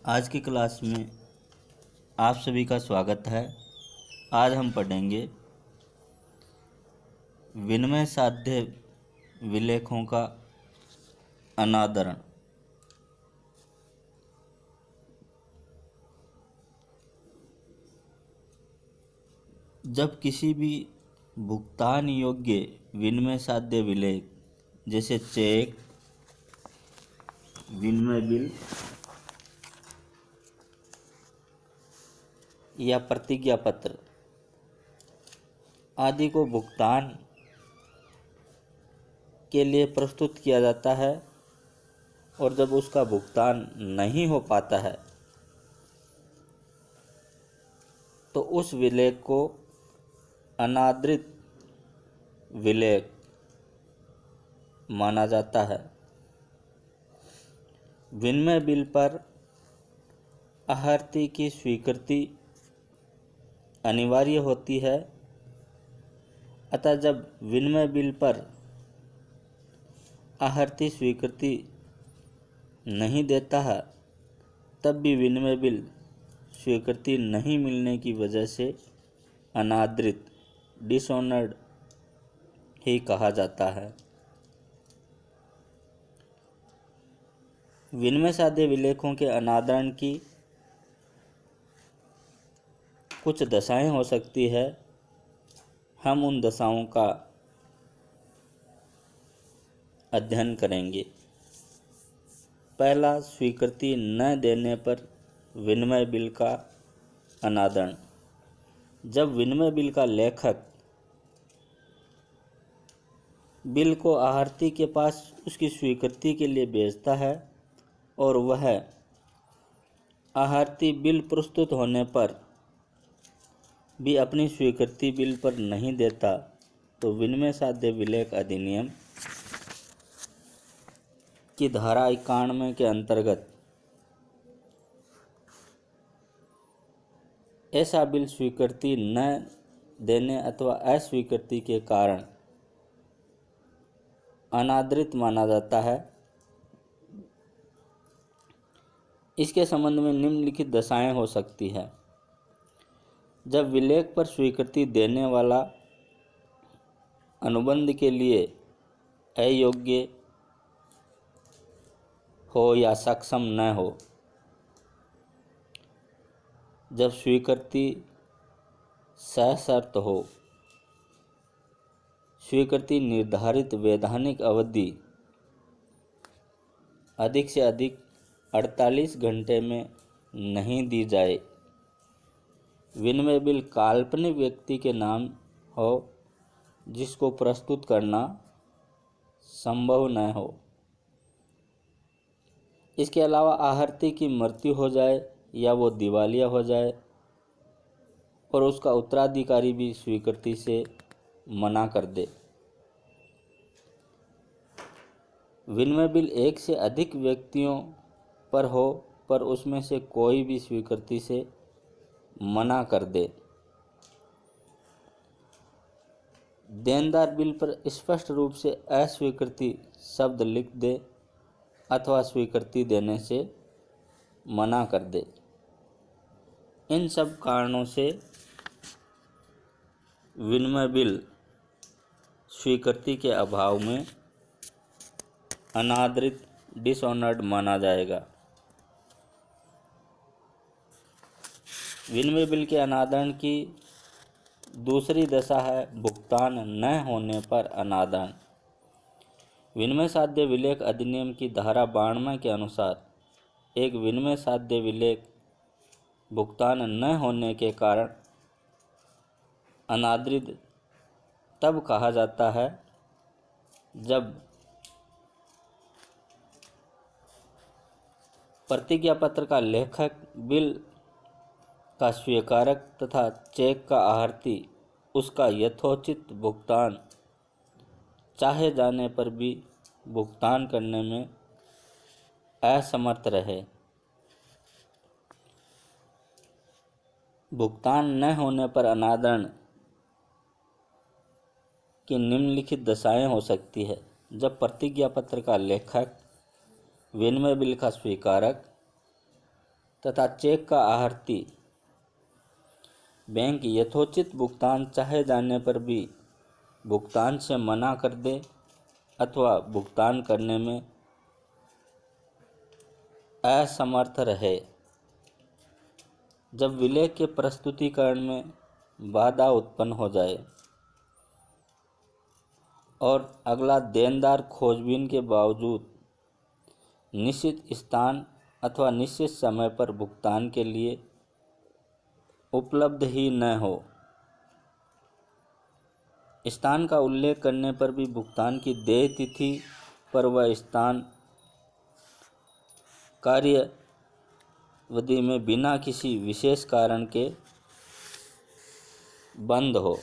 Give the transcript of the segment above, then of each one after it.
आज की क्लास में आप सभी का स्वागत है। आज हम पढ़ेंगे विनिमय साध्य विलेखों का अनादरण। जब किसी भी भुगतान योग्य विनिमय साध्य विलेख जैसे चेक, विनिमय बिल या प्रतिज्ञा पत्र आदि को भुगतान के लिए प्रस्तुत किया जाता है और जब उसका भुगतान नहीं हो पाता है तो उस विलेख को अनादृत विलेख माना जाता है। विनिमय बिल पर आहर्ती की स्वीकृति अनिवार्य होती है, अतः जब विनिमय बिल पर आहर्ती स्वीकृति नहीं देता है तब भी विनिमय बिल स्वीकृति नहीं मिलने की वजह से अनादृत डिसऑनर्ड ही कहा जाता है। विनिमय साध्य विलेखों के अनादरण की कुछ दशाएं हो सकती है। हम उन दशाओं का अध्ययन करेंगे। पहला, स्वीकृति न देने पर विनिमय बिल का अनादरण। जब विनिमय बिल का लेखक बिल को आहर्ती के पास उसकी स्वीकृति के लिए भेजता है और वह आहर्ती बिल प्रस्तुत होने पर भी अपनी स्वीकृति बिल पर नहीं देता तो विनिमय साध्य विलेख अधिनियम की धारा 91 के अंतर्गत ऐसा बिल स्वीकृति न देने अथवा अस्वीकृति के कारण अनादृत माना जाता है। इसके संबंध में निम्नलिखित दशाएं हो सकती है। जब विलेख पर स्वीकृति देने वाला अनुबंध के लिए अयोग्य हो या सक्षम न हो। जब स्वीकृति सशर्त हो। स्वीकृति निर्धारित वैधानिक अवधि अधिक से अधिक 48 घंटे में नहीं दी जाए। विनिमय बिल काल्पनिक व्यक्ति के नाम हो जिसको प्रस्तुत करना संभव न हो। इसके अलावा आहर्ती की मृत्यु हो जाए या वो दिवालिया हो जाए और उसका उत्तराधिकारी भी स्वीकृति से मना कर दे। विनिमय बिल एक से अधिक व्यक्तियों पर हो पर उसमें से कोई भी स्वीकृति से मना कर दे। देनदार बिल पर स्पष्ट रूप से अस्वीकृति शब्द लिख दे अथवा स्वीकृति देने से मना कर दे। इन सब कारणों से विनिमय बिल स्वीकृति के अभाव में अनादृत डिसऑनर्ड माना जाएगा। विनिमय बिल के अनादरण की दूसरी दशा है भुगतान न होने पर अनादरण। विनिमय साध्य विलेख अधिनियम की धारा 92 के अनुसार एक विनिमय साध्य विलेख भुगतान न होने के कारण अनादृत तब कहा जाता है जब प्रतिज्ञा पत्र का लेखक बिल का स्वीकारक तथा चेक का आहर्ती उसका यथोचित भुगतान चाहे जाने पर भी भुगतान करने में असमर्थ रहे। भुगतान न होने पर अनादरण की निम्नलिखित दशाएं हो सकती है। जब प्रतिज्ञा पत्र का लेखक, विनिमय बिल का स्वीकारक तथा चेक का आढ़ती बैंक यथोचित भुगतान चाहे जाने पर भी भुगतान से मना कर दे अथवा भुगतान करने में असमर्थ रहे। जब विलय के प्रस्तुतिकरण में बाधा उत्पन्न हो जाए और अगला देनदार खोजबीन के बावजूद निश्चित स्थान अथवा निश्चित समय पर भुगतान के लिए उपलब्ध ही न हो, स्थान का उल्लेख करने पर भी भुगतान की देय तिथि पर वह स्थान कार्यावधि में बिना किसी विशेष कारण के बंद हो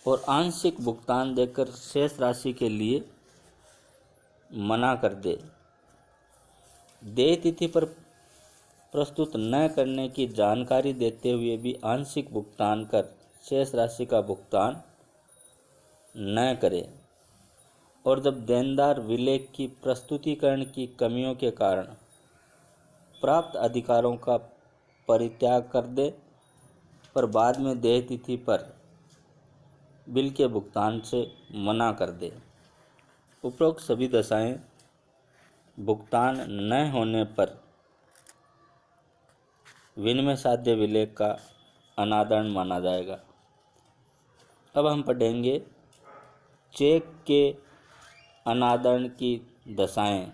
और आंशिक भुगतान देकर शेष राशि के लिए मना कर दे। देय तिथि पर प्रस्तुत न करने की जानकारी देते हुए भी आंशिक भुगतान कर शेष राशि का भुगतान न करे और जब देनदार विलय की प्रस्तुतिकरण की कमियों के कारण प्राप्त अधिकारों का परित्याग कर दे पर बाद में देय तिथि पर बिल के भुगतान से मना कर दे। उपरोक्त सभी दशाएं भुगतान न होने पर विनिमय साध्य विलय का अनादरण माना जाएगा। अब हम पढ़ेंगे चेक के अनादरण की दशाएं।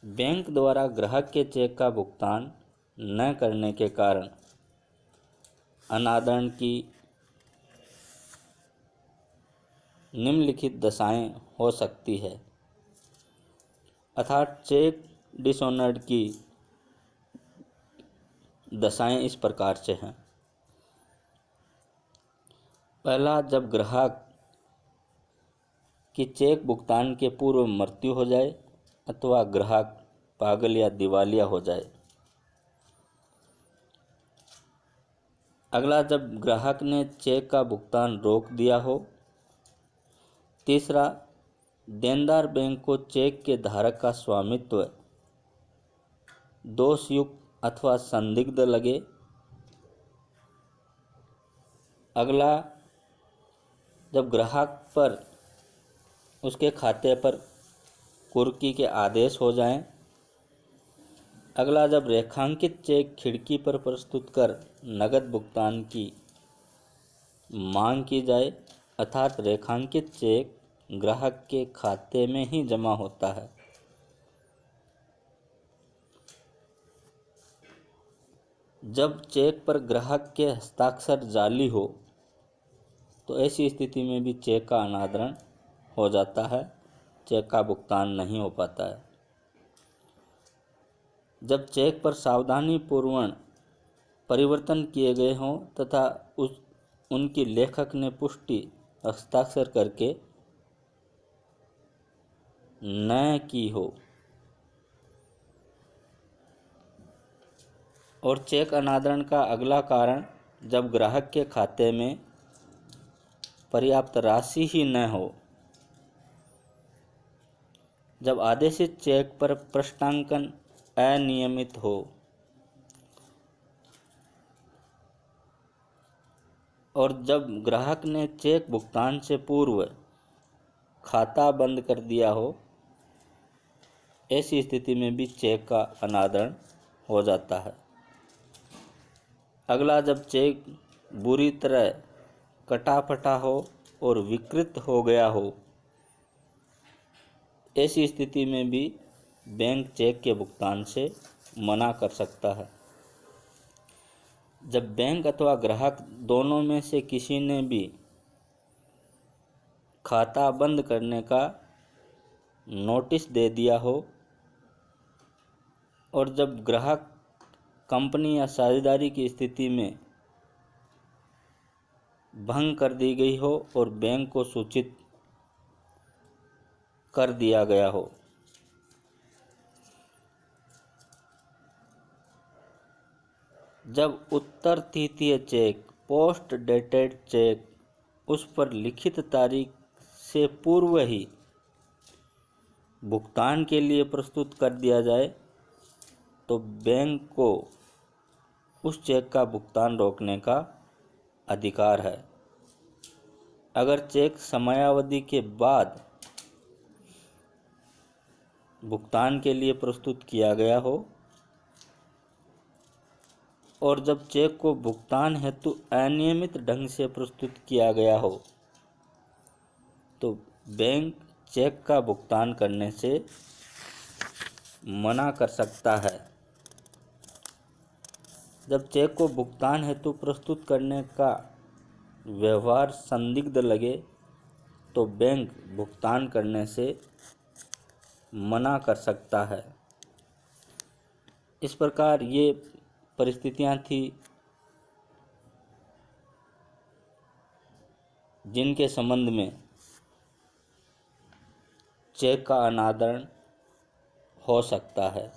बैंक द्वारा ग्राहक के चेक का भुगतान न करने के कारण अनादरण की निम्नलिखित दशाएं हो सकती है, अर्थात चेक डिसऑनर्ड की दशाएं इस प्रकार से हैं। पहला, जब ग्राहक की चेक भुगतान के पूर्व मृत्यु हो जाए अथवा ग्राहक पागल या दिवालिया हो जाए। अगला, जब ग्राहक ने चेक का भुगतान रोक दिया हो। तीसरा, देनदार बैंक को चेक के धारक का स्वामित्व दोषयुक्त अथवा संदिग्ध लगे। अगला, जब ग्राहक पर उसके खाते पर कुर्की के आदेश हो जाएं। अगला, जब रेखांकित चेक खिड़की पर प्रस्तुत कर नगद भुगतान की मांग की जाए, अर्थात रेखांकित चेक ग्राहक के खाते में ही जमा होता है। जब चेक पर ग्राहक के हस्ताक्षर जाली हो तो ऐसी स्थिति में भी चेक का अनादरण हो जाता है, चेक का भुगतान नहीं हो पाता है। जब चेक पर सावधानीपूर्वक परिवर्तन किए गए हों तथा उनकी लेखक ने पुष्टि हस्ताक्षर करके न की हो और चेक अनादरण का अगला कारण, जब ग्राहक के खाते में पर्याप्त राशि ही न हो। जब आदेशित चेक पर पृष्ठांकन अनियमित हो और जब ग्राहक ने चेक भुगतान से पूर्व खाता बंद कर दिया हो, ऐसी स्थिति में भी चेक का अनादरण हो जाता है। अगला, जब चेक बुरी तरह कटा फटा हो और विकृत हो गया हो, ऐसी स्थिति में भी बैंक चेक के भुगतान से मना कर सकता है। जब बैंक अथवा ग्राहक दोनों में से किसी ने भी खाता बंद करने का नोटिस दे दिया हो और जब ग्राहक कंपनी या साझेदारी की स्थिति में भंग कर दी गई हो और बैंक को सूचित कर दिया गया हो। जब उत्तर तिथीय चेक, पोस्ट डेटेड चेक उस पर लिखित तारीख से पूर्व ही भुगतान के लिए प्रस्तुत कर दिया जाए तो बैंक को उस चेक का भुगतान रोकने का अधिकार है। अगर चेक समयावधि के बाद भुगतान के लिए प्रस्तुत किया गया हो और जब चेक को भुगतान हेतु अनियमित ढंग से प्रस्तुत किया गया हो तो बैंक चेक का भुगतान करने से मना कर सकता है। जब चेक को भुगतान हेतु प्रस्तुत करने का व्यवहार संदिग्ध लगे तो बैंक भुगतान करने से मना कर सकता है। इस प्रकार ये परिस्थितियां थी जिनके संबंध में चेक का अनादरण हो सकता है।